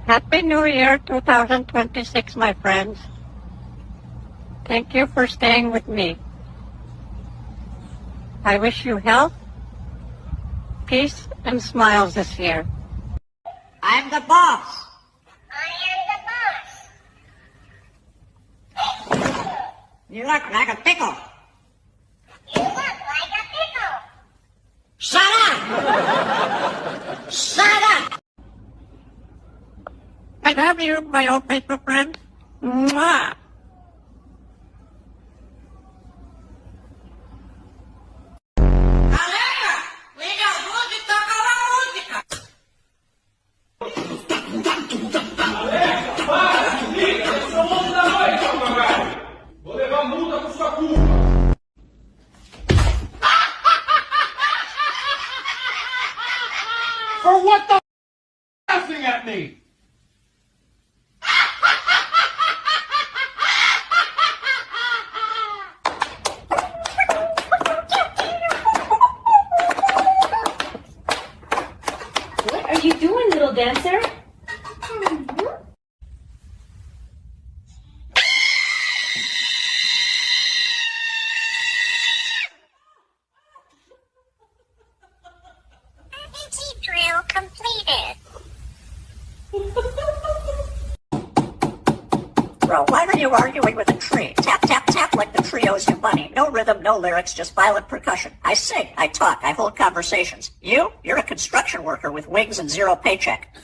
Happy New Year 2026, my friends. Thank you for staying with me. I wish you health, peace, and smiles this year. I'm the boss. I am the boss. You look like a pickle. You look like a pickle. Shut up! Shut up! I love you, my old faithful friend. Mwah! Alexa, liga a luz e toca uma música. Alexa, para, desliga, são 11 da noite, seu papagaio. Vou levar multa por sua culpa. For what the laughing at me? What are you doing, little dancer? Energy drill completed. Bro, why are you arguing with a tree? Tap, tap, tap like the trio's your bunny. No rhythm, no lyrics, just violent percussion. I sing, I talk, I hold conversations. You're a construction worker with wings and zero paycheck.